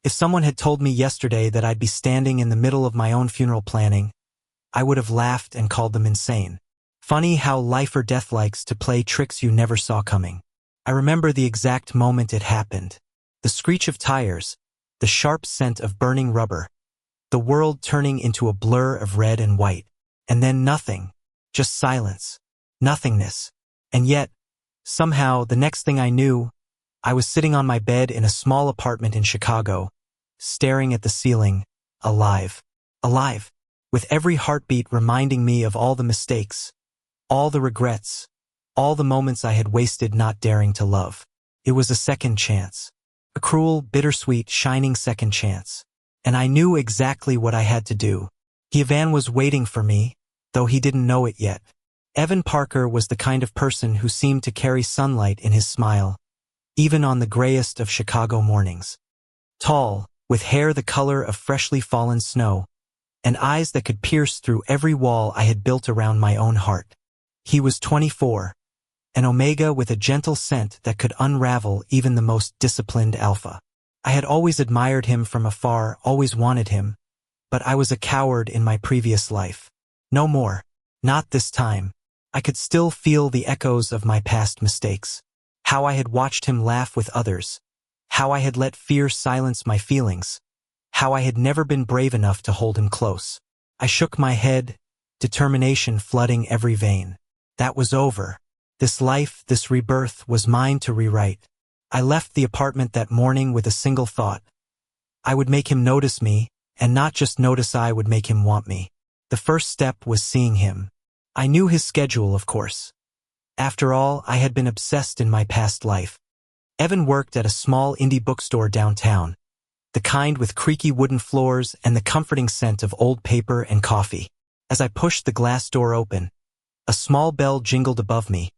If someone had told me yesterday that I'd be standing in the middle of my own funeral planning, I would have laughed and called them insane. Funny how life or death likes to play tricks you never saw coming. I remember the exact moment it happened. The screech of tires, the sharp scent of burning rubber, the world turning into a blur of red and white. And then nothing, just silence, nothingness. And yet, somehow, the next thing I knew, I was sitting on my bed in a small apartment in Chicago, staring at the ceiling, alive. Alive, with every heartbeat reminding me of all the mistakes, all the regrets, all the moments I had wasted not daring to love. It was a second chance. A cruel, bittersweet, shining second chance. And I knew exactly what I had to do. Evan was waiting for me, though he didn't know it yet. Evan Parker was the kind of person who seemed to carry sunlight in his smile, even on the grayest of Chicago mornings. Tall, with hair the color of freshly fallen snow, and eyes that could pierce through every wall I had built around my own heart. He was 24, an omega with a gentle scent that could unravel even the most disciplined alpha. I had always admired him from afar, always wanted him, but I was a coward in my previous life. No more. Not this time. I could still feel the echoes of my past mistakes. How I had watched him laugh with others. How I had let fear silence my feelings. How I had never been brave enough to hold him close. I shook my head, determination flooding every vein. That was over. This life, this rebirth, was mine to rewrite. I left the apartment that morning with a single thought. I would make him notice me, and not just notice, I would make him want me. The first step was seeing him. I knew his schedule, of course. After all, I had been obsessed in my past life. Evan worked at a small indie bookstore downtown, the kind with creaky wooden floors and the comforting scent of old paper and coffee. As I pushed the glass door open, a small bell jingled above me,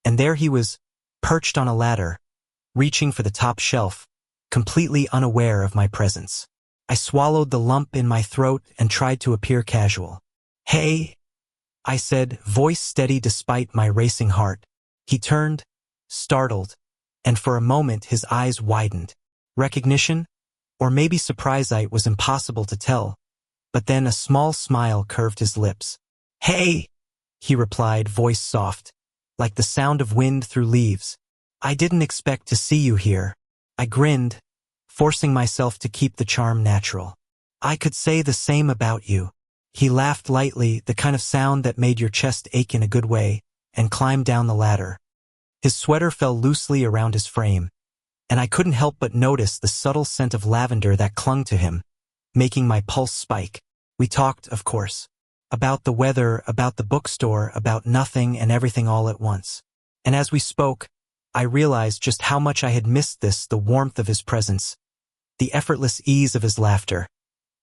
and there he was, perched on a ladder, reaching for the top shelf, completely unaware of my presence. I swallowed the lump in my throat and tried to appear casual. "Hey," I said, voice steady despite my racing heart. He turned, startled, and for a moment his eyes widened. Recognition? Or maybe surprise, it was impossible to tell. But then a small smile curved his lips. "Hey," he replied, voice soft, like the sound of wind through leaves. "I didn't expect to see you here." I grinned, forcing myself to keep the charm natural. "I could say the same about you." He laughed lightly, the kind of sound that made your chest ache in a good way, and climbed down the ladder. His sweater fell loosely around his frame, and I couldn't help but notice the subtle scent of lavender that clung to him, making my pulse spike. We talked, of course, about the weather, about the bookstore, about nothing and everything all at once. And as we spoke, I realized just how much I had missed this, the warmth of his presence, the effortless ease of his laughter,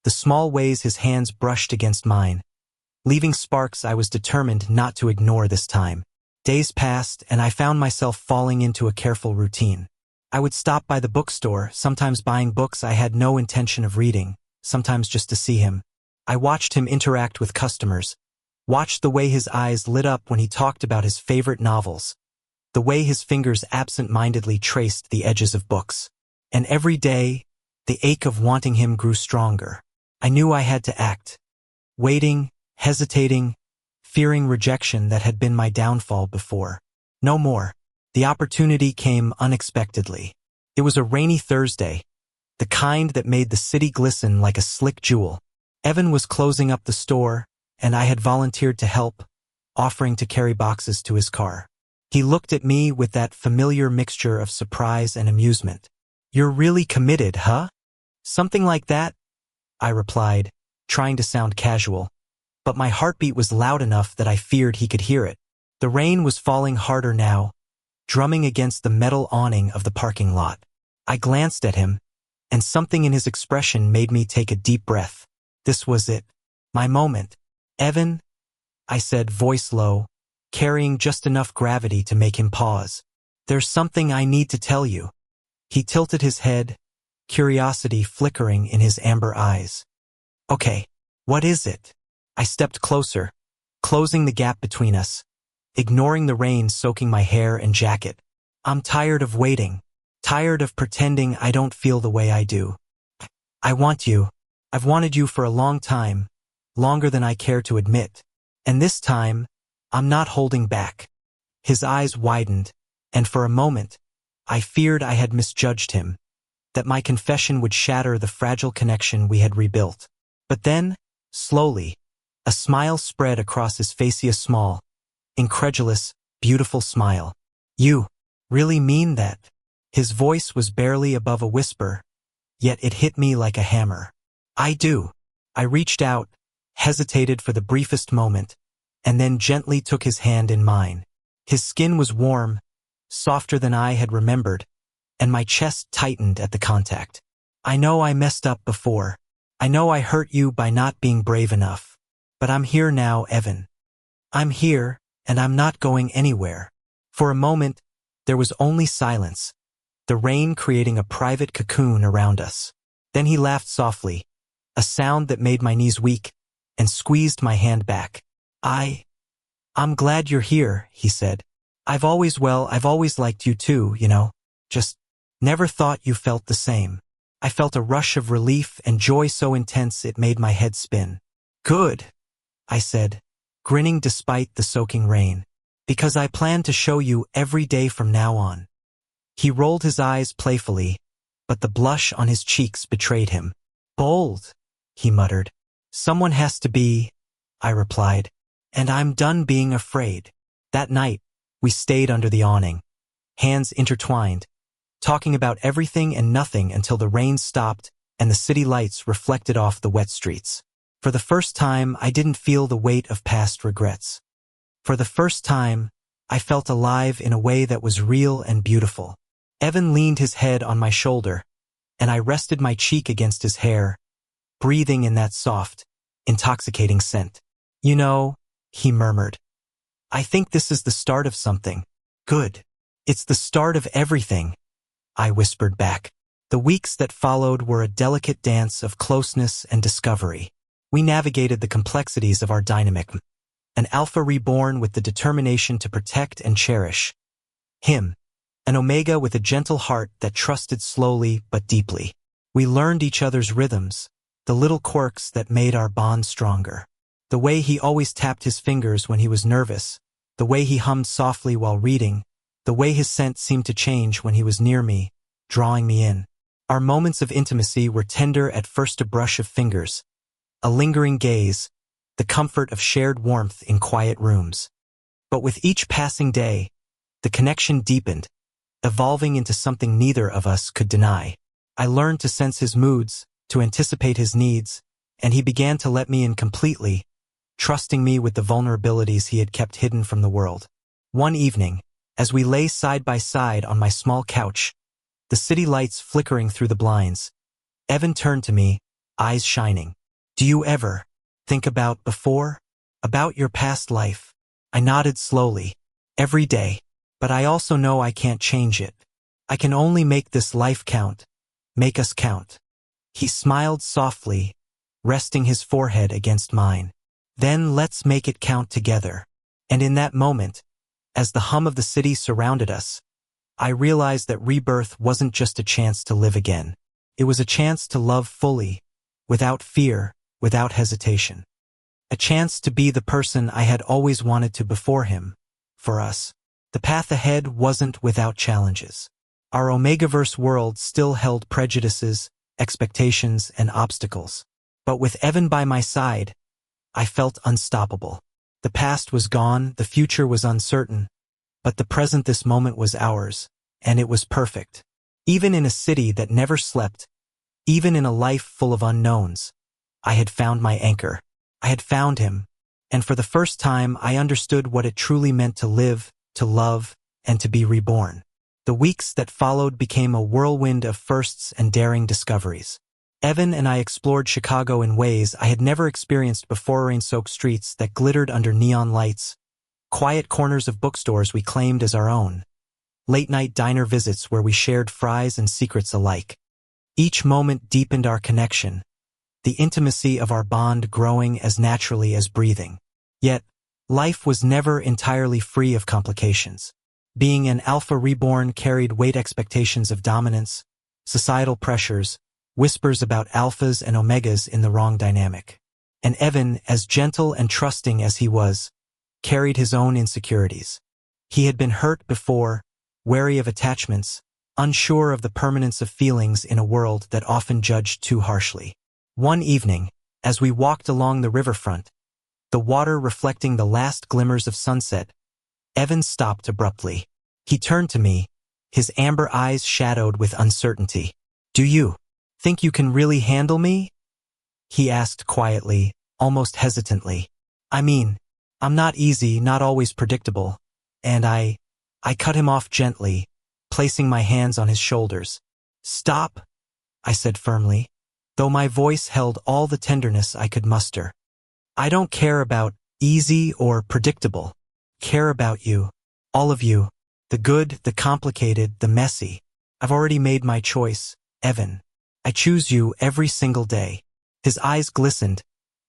the small ways his hands brushed against mine. Leaving sparks I was determined not to ignore this time. Days passed, and I found myself falling into a careful routine. I would stop by the bookstore, sometimes buying books I had no intention of reading, sometimes just to see him. I watched him interact with customers, watched the way his eyes lit up when he talked about his favorite novels, the way his fingers absent-mindedly traced the edges of books. And every day, the ache of wanting him grew stronger. I knew I had to act. Waiting, hesitating, fearing rejection that had been my downfall before. No more. The opportunity came unexpectedly. It was a rainy Thursday, the kind that made the city glisten like a slick jewel. Evan was closing up the store, and I had volunteered to help, offering to carry boxes to his car. He looked at me with that familiar mixture of surprise and amusement. "You're really committed, huh?" "Something like that," I replied, trying to sound casual, but my heartbeat was loud enough that I feared he could hear it. The rain was falling harder now, drumming against the metal awning of the parking lot. I glanced at him, and something in his expression made me take a deep breath. This was it. My moment. "Evan," I said, voice low, carrying just enough gravity to make him pause. "There's something I need to tell you." He tilted his head, curiosity flickering in his amber eyes. "Okay, what is it?" I stepped closer, closing the gap between us, ignoring the rain soaking my hair and jacket. "I'm tired of waiting, tired of pretending I don't feel the way I do." I want you. I've wanted you for a long time, longer than I care to admit. And this time, I'm not holding back. His eyes widened, and for a moment, I feared I had misjudged him, that my confession would shatter the fragile connection we had rebuilt. But then, slowly, a smile spread across his face, a small, incredulous, beautiful smile. You really mean that? His voice was barely above a whisper, yet it hit me like a hammer. I do. I reached out, hesitated for the briefest moment, and then gently took his hand in mine. His skin was warm, softer than I had remembered, and my chest tightened at the contact. I know I messed up before. I know I hurt you by not being brave enough. But I'm here now, Evan. I'm here, and I'm not going anywhere. For a moment, there was only silence, the rain creating a private cocoon around us. Then he laughed softly, a sound that made my knees weak, and squeezed my hand back. I'm glad you're here, he said. I've always liked you too, just never thought you felt the same. I felt a rush of relief and joy so intense it made my head spin. Good, I said, grinning despite the soaking rain, because I plan to show you every day from now on. He rolled his eyes playfully, but the blush on his cheeks betrayed him. Bold, he muttered. Someone has to be, I replied, and I'm done being afraid. That night, we stayed under the awning, hands intertwined, talking about everything and nothing until the rain stopped and the city lights reflected off the wet streets. For the first time, I didn't feel the weight of past regrets. For the first time, I felt alive in a way that was real and beautiful. Evan leaned his head on my shoulder, and I rested my cheek against his hair, breathing in that soft, intoxicating scent. He murmured, I think this is the start of something. Good. It's the start of everything, I whispered back. The weeks that followed were a delicate dance of closeness and discovery. We navigated the complexities of our dynamic, an alpha reborn with the determination to protect and cherish. Him, an omega with a gentle heart that trusted slowly but deeply. We learned each other's rhythms, the little quirks that made our bond stronger. The way he always tapped his fingers when he was nervous, the way he hummed softly while reading, the way his scent seemed to change when he was near me, drawing me in. Our moments of intimacy were tender at first, a brush of fingers, a lingering gaze, the comfort of shared warmth in quiet rooms. But with each passing day, the connection deepened, evolving into something neither of us could deny. I learned to sense his moods, to anticipate his needs, and he began to let me in completely, trusting me with the vulnerabilities he had kept hidden from the world. One evening, as we lay side by side on my small couch, the city lights flickering through the blinds, Evan turned to me, eyes shining. Do you ever think about your past life? I nodded slowly. Every day. But I also know I can't change it. I can only make this life count, make us count. He smiled softly, resting his forehead against mine. Then let's make it count together. And in that moment, as the hum of the city surrounded us, I realized that rebirth wasn't just a chance to live again. It was a chance to love fully, without fear, without hesitation. A chance to be the person I had always wanted to before him. For us, the path ahead wasn't without challenges. Our Omegaverse world still held prejudices, expectations, and obstacles. But with Evan by my side, I felt unstoppable. The past was gone, the future was uncertain, but the present, this moment, was ours, and it was perfect. Even in a city that never slept, even in a life full of unknowns, I had found my anchor. I had found him, and for the first time I understood what it truly meant to live, to love, and to be reborn. The weeks that followed became a whirlwind of firsts and daring discoveries. Evan and I explored Chicago in ways I had never experienced before. Rain-soaked streets that glittered under neon lights, quiet corners of bookstores we claimed as our own, late-night diner visits where we shared fries and secrets alike. Each moment deepened our connection, the intimacy of our bond growing as naturally as breathing. Yet, life was never entirely free of complications. Being an alpha reborn carried weight, expectations of dominance, societal pressures, whispers about alphas and omegas in the wrong dynamic. And Evan, as gentle and trusting as he was, carried his own insecurities. He had been hurt before, wary of attachments, unsure of the permanence of feelings in a world that often judged too harshly. One evening, as we walked along the riverfront, the water reflecting the last glimmers of sunset, Evan stopped abruptly. He turned to me, his amber eyes shadowed with uncertainty. "Do you think you can really handle me?" he asked quietly, almost hesitantly. "I mean, I'm not easy, not always predictable." And I cut him off gently, placing my hands on his shoulders. "Stop," I said firmly, though my voice held all the tenderness I could muster. "I don't care about easy or predictable. Care about you. All of you. The good, the complicated, the messy. I've already made my choice, Evan. I choose you every single day." His eyes glistened,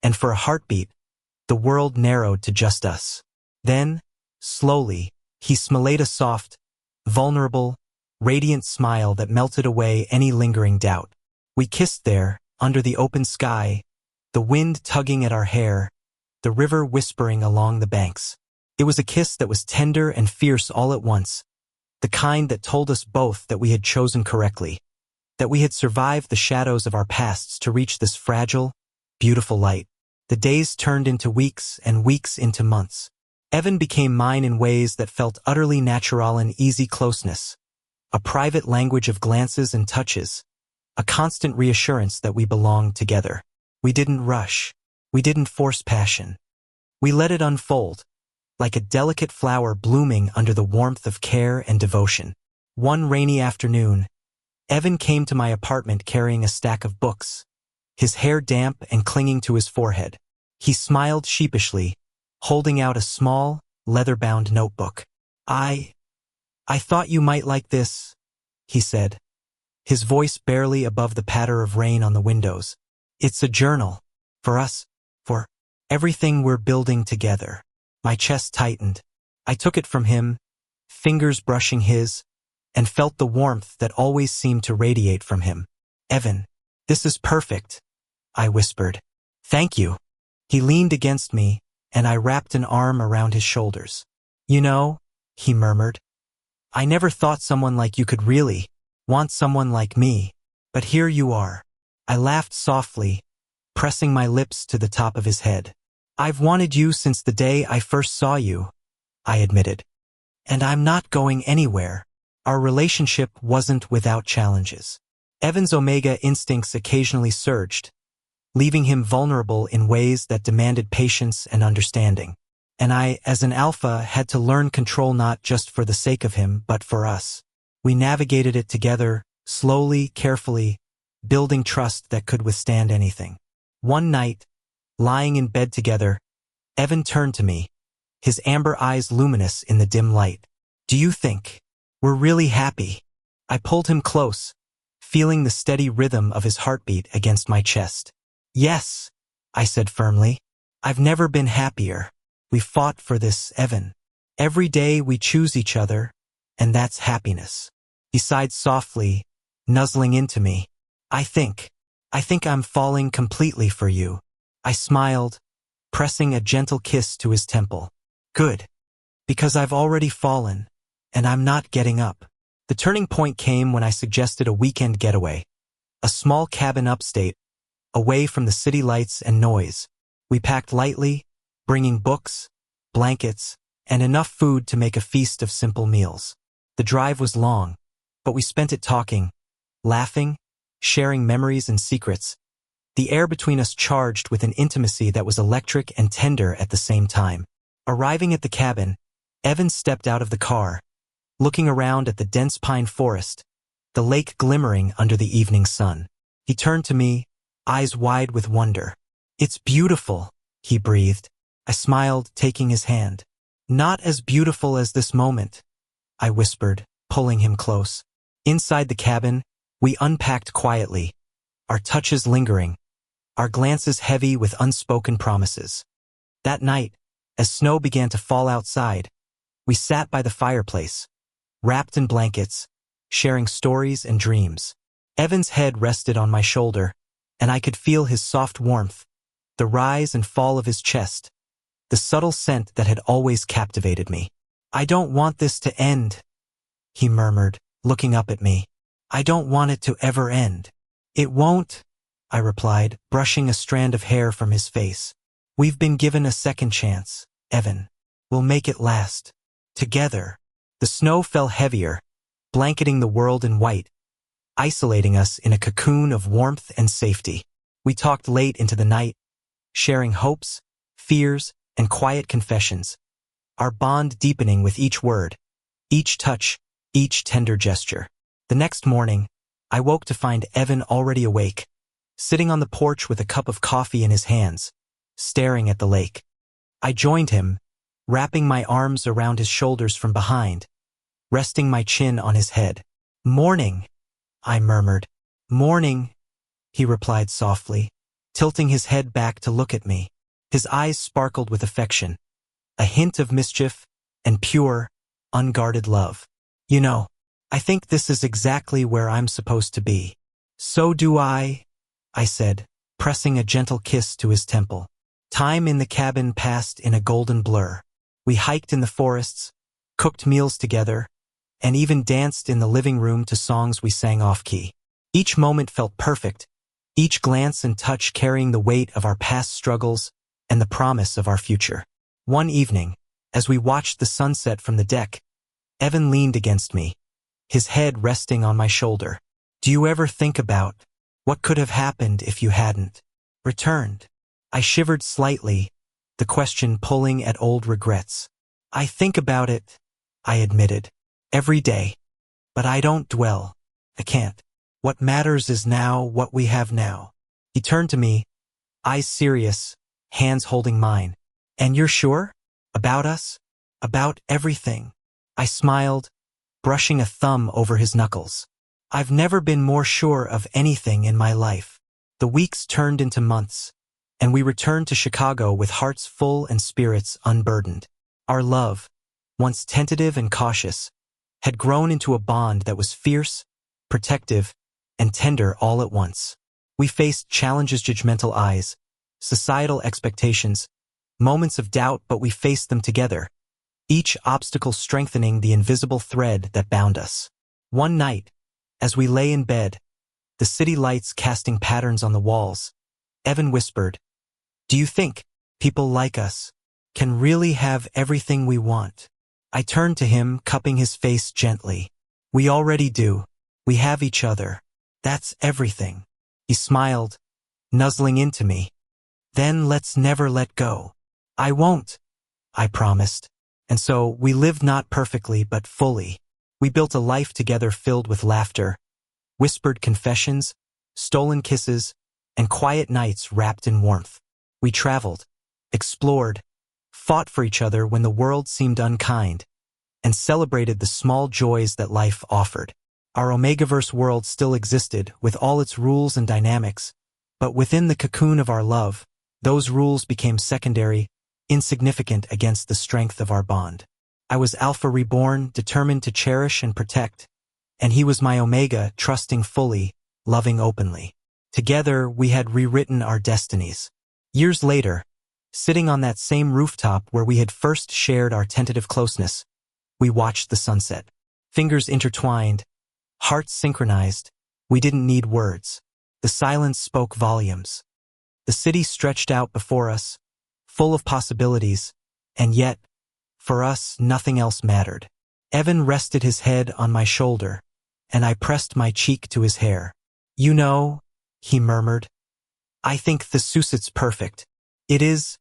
and for a heartbeat, the world narrowed to just us. Then, slowly, he smiled a soft, vulnerable, radiant smile that melted away any lingering doubt. We kissed there, under the open sky, the wind tugging at our hair, the river whispering along the banks. It was a kiss that was tender and fierce all at once, the kind that told us both that we had chosen correctly, that we had survived the shadows of our pasts to reach this fragile, beautiful light. The days turned into weeks and weeks into months. Evan became mine in ways that felt utterly natural and easy closeness, a private language of glances and touches, a constant reassurance that we belonged together. We didn't rush. We didn't force passion. We let it unfold, like a delicate flower blooming under the warmth of care and devotion. One rainy afternoon, Evan came to my apartment carrying a stack of books, his hair damp and clinging to his forehead. He smiled sheepishly, holding out a small, leather-bound notebook. I thought you might like this," he said, his voice barely above the patter of rain on the windows. "It's a journal. For us. For everything we're building together." My chest tightened. I took it from him, fingers brushing his, and felt the warmth that always seemed to radiate from him. "Evan, this is perfect," I whispered. "Thank you." He leaned against me, and I wrapped an arm around his shoulders. "You know," he murmured, "I never thought someone like you could really want someone like me. But here you are." I laughed softly, pressing my lips to the top of his head. "I've wanted you since the day I first saw you," I admitted. "And I'm not going anywhere." Our relationship wasn't without challenges. Evan's omega instincts occasionally surged, leaving him vulnerable in ways that demanded patience and understanding. And I, as an alpha, had to learn control not just for the sake of him, but for us. We navigated it together, slowly, carefully, building trust that could withstand anything. One night, lying in bed together, Evan turned to me, his amber eyes luminous in the dim light. "Do you think we're really happy?" I pulled him close, feeling the steady rhythm of his heartbeat against my chest. "Yes," I said firmly. "I've never been happier. We fought for this, Evan. Every day we choose each other, and that's happiness." He sighed softly, nuzzling into me. I think I'm falling completely for you." I smiled, pressing a gentle kiss to his temple. "Good. Because I've already fallen, and I'm not getting up." The turning point came when I suggested a weekend getaway, a small cabin upstate, away from the city lights and noise. We packed lightly, bringing books, blankets, and enough food to make a feast of simple meals. The drive was long, but we spent it talking, laughing, sharing memories and secrets, the air between us charged with an intimacy that was electric and tender at the same time. Arriving at the cabin, Evan stepped out of the car, looking around at the dense pine forest, the lake glimmering under the evening sun. He turned to me, eyes wide with wonder. "It's beautiful," he breathed. I smiled, taking his hand. "Not as beautiful as this moment," I whispered, pulling him close. Inside the cabin, we unpacked quietly, our touches lingering, our glances heavy with unspoken promises. That night, as snow began to fall outside, we sat by the fireplace, wrapped in blankets, sharing stories and dreams. Evan's head rested on my shoulder, and I could feel his soft warmth, the rise and fall of his chest, the subtle scent that had always captivated me. "I don't want this to end," he murmured, looking up at me. "I don't want it to ever end." "It won't," I replied, brushing a strand of hair from his face. "We've been given a second chance, Evan. We'll make it last. Together." The snow fell heavier, blanketing the world in white, isolating us in a cocoon of warmth and safety. We talked late into the night, sharing hopes, fears, and quiet confessions, our bond deepening with each word, each touch, each tender gesture. The next morning, I woke to find Evan already awake, sitting on the porch with a cup of coffee in his hands, staring at the lake. I joined him, wrapping my arms around his shoulders from behind, resting my chin on his head. "Morning," I murmured. "Morning," he replied softly, tilting his head back to look at me. His eyes sparkled with affection, a hint of mischief and pure, unguarded love. "You know, I think this is exactly where I'm supposed to be." "So do I," I said, pressing a gentle kiss to his temple. Time in the cabin passed in a golden blur. We hiked in the forests, cooked meals together, and even danced in the living room to songs we sang off-key. Each moment felt perfect, each glance and touch carrying the weight of our past struggles and the promise of our future. One evening, as we watched the sunset from the deck, Evan leaned against me, his head resting on my shoulder. "Do you ever think about what could have happened if you hadn't returned?" I shivered slightly, the question pulling at old regrets. "I think about it," I admitted, "every day. But I don't dwell. I can't. What matters is now what we have now." He turned to me, eyes serious, hands holding mine. "And you're sure? About us? About everything?" I smiled, brushing a thumb over his knuckles. "I've never been more sure of anything in my life." The weeks turned into months, and we returned to Chicago with hearts full and spirits unburdened. Our love, once tentative and cautious, had grown into a bond that was fierce, protective, and tender all at once. We faced challenges, judgmental eyes, societal expectations, moments of doubt, but we faced them together, each obstacle strengthening the invisible thread that bound us. One night, as we lay in bed, the city lights casting patterns on the walls, Evan whispered, "Do you think people like us can really have everything we want?" I turned to him, cupping his face gently. "We already do. We have each other. That's everything." He smiled, nuzzling into me. "Then let's never let go." "I won't," I promised. And so we lived not perfectly but fully. We built a life together filled with laughter, whispered confessions, stolen kisses, and quiet nights wrapped in warmth. We traveled, explored, fought for each other when the world seemed unkind, and celebrated the small joys that life offered. Our Omegaverse world still existed with all its rules and dynamics, but within the cocoon of our love, those rules became secondary, insignificant against the strength of our bond. I was Alpha reborn, determined to cherish and protect, and he was my Omega, trusting fully, loving openly. Together, we had rewritten our destinies. Years later, sitting on that same rooftop where we had first shared our tentative closeness, we watched the sunset. Fingers intertwined, hearts synchronized, we didn't need words. The silence spoke volumes. The city stretched out before us, full of possibilities, and yet, for us, nothing else mattered. Evan rested his head on my shoulder, and I pressed my cheek to his hair. "You know," he murmured, "I think the Susit's perfect." "It is,"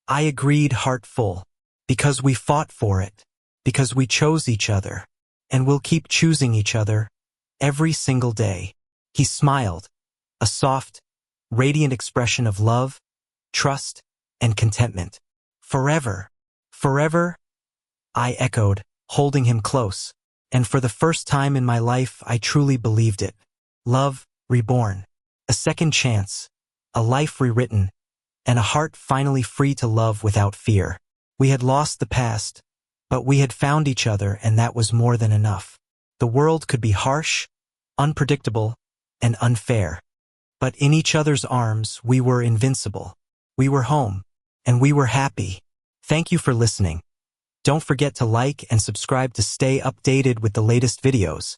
I agreed, heart full, "because we fought for it, because we chose each other, and we'll keep choosing each other every single day." He smiled, a soft, radiant expression of love, trust, and contentment. "Forever, forever," I echoed, holding him close, and for the first time in my life I truly believed it. Love reborn, a second chance, a life rewritten, and a heart finally free to love without fear. We had lost the past, but we had found each other, and that was more than enough. The world could be harsh, unpredictable, and unfair. But in each other's arms, we were invincible. We were home, and we were happy. Thank you for listening. Don't forget to like and subscribe to stay updated with the latest videos.